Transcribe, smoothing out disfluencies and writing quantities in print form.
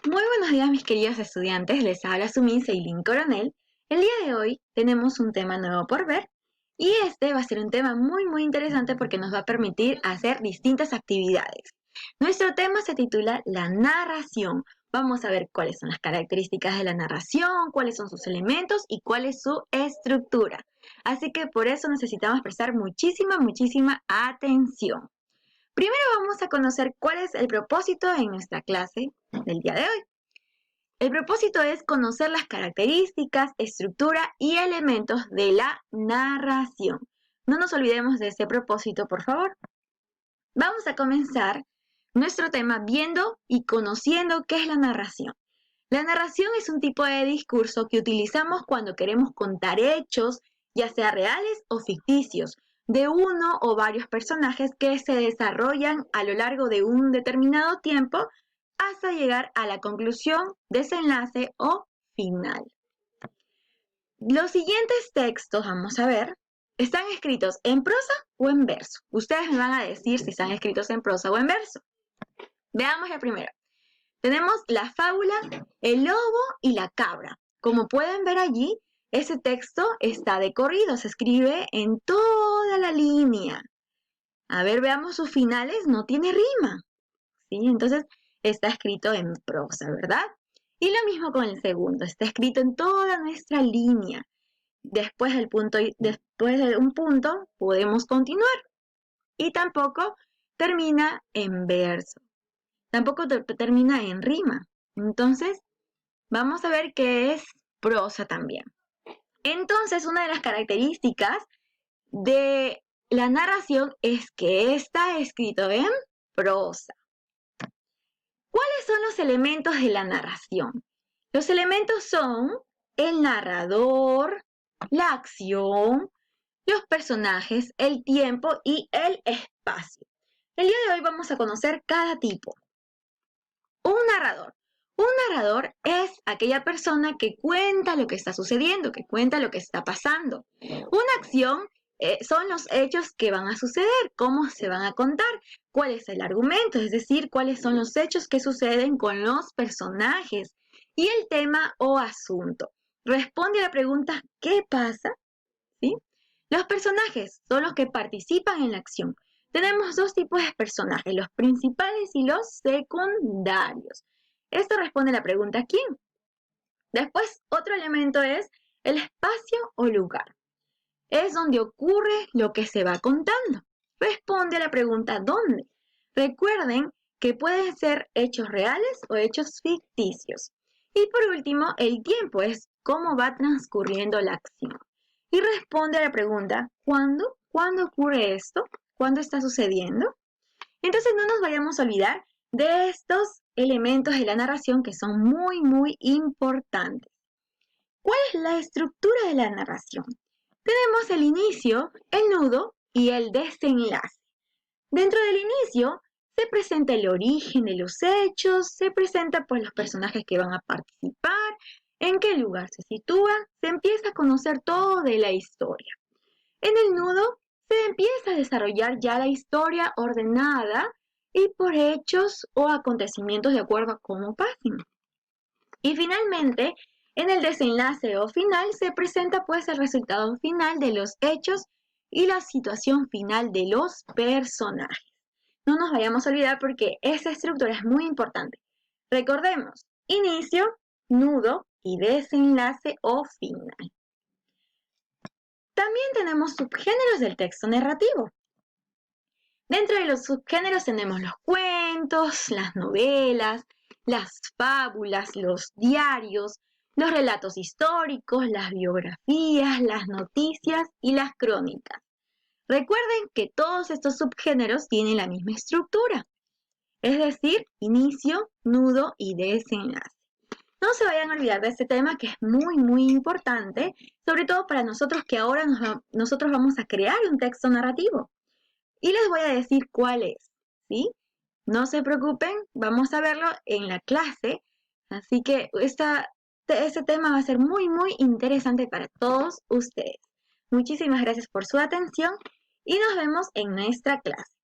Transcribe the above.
Muy buenos días, mis queridos estudiantes. Les habla su Miss Eileen Coronel. El día de hoy tenemos un tema nuevo por ver y este va a ser un tema muy interesante porque nos va a permitir hacer distintas actividades. Nuestro tema se titula la narración. Vamos a ver cuáles son las características de la narración, cuáles son sus elementos y cuál es su estructura. Así que por eso necesitamos prestar muchísima atención. Primero vamos a conocer cuál es el propósito en nuestra clase del día de hoy. El propósito es conocer las características, estructura y elementos de la narración. No nos olvidemos de ese propósito, por favor. Vamos a comenzar nuestro tema viendo y conociendo qué es la narración. La narración es un tipo de discurso que utilizamos cuando queremos contar hechos, ya sea reales o ficticios, de uno o varios personajes que se desarrollan a lo largo de un determinado tiempo hasta llegar a la conclusión, desenlace o final. Los siguientes textos, vamos a ver, están escritos en prosa o en verso. Ustedes me van a decir si están escritos en prosa o en verso. Veamos la primera. Tenemos la fábula El lobo y la cabra. Como pueden ver allí, ese texto está de corrido, se escribe en toda la línea. A ver, veamos sus finales, no tiene rima. ¿Sí? Entonces, está escrito en prosa, ¿verdad? Y lo mismo con el segundo, está escrito en toda nuestra línea. Después de un punto, podemos continuar. Y tampoco termina en verso. Tampoco termina en rima. Entonces, vamos a ver qué es prosa también. Entonces, una de las características de la narración es que está escrito en prosa. ¿Cuáles son los elementos de la narración? Los elementos son el narrador, la acción, los personajes, el tiempo y el espacio. El día de hoy vamos a conocer cada tipo. Un narrador. Un narrador es aquella persona que cuenta lo que está sucediendo, que cuenta lo que está pasando. Una acción son los hechos que van a suceder, cómo se van a contar, cuál es el argumento, es decir, cuáles son los hechos que suceden con los personajes. Y el tema o asunto. Responde a la pregunta ¿qué pasa? ¿Sí? Los personajes son los que participan en la acción. Tenemos dos tipos de personajes, los principales y los secundarios. Esto responde a la pregunta ¿quién? Después, otro elemento es el espacio o lugar. Es donde ocurre lo que se va contando. Responde a la pregunta ¿dónde? Recuerden que pueden ser hechos reales o hechos ficticios. Y por último, el tiempo es cómo va transcurriendo la acción. Y responde a la pregunta ¿cuándo? ¿Cuándo ocurre esto? ¿Cuándo está sucediendo? Entonces no nos vayamos a olvidar de estos elementos de la narración que son muy importantes. ¿Cuál es la estructura de la narración? Tenemos el inicio, el nudo y el desenlace. Dentro del inicio se presenta el origen de los hechos, se presenta pues los personajes que van a participar, en qué lugar se sitúa, se empieza a conocer todo de la historia. En el nudo se empieza a desarrollar ya la historia ordenada y por hechos o acontecimientos de acuerdo a cómo pasen. Y finalmente, en el desenlace o final se presenta pues el resultado final de los hechos y la situación final de los personajes. No nos vayamos a olvidar porque esa estructura es muy importante. Recordemos, inicio, nudo y desenlace o final. También tenemos subgéneros del texto narrativo. Dentro de los subgéneros tenemos los cuentos, las novelas, las fábulas, los diarios, los relatos históricos, las biografías, las noticias y las crónicas. Recuerden que todos estos subgéneros tienen la misma estructura, es decir, inicio, nudo y desenlace. No se vayan a olvidar de este tema que es muy importante, sobre todo para nosotros que ahora nosotros vamos a crear un texto narrativo. Y les voy a decir cuál es, ¿sí? No se preocupen, vamos a verlo en la clase, así que este tema va a ser muy interesante para todos ustedes. Muchísimas gracias por su atención y nos vemos en nuestra clase.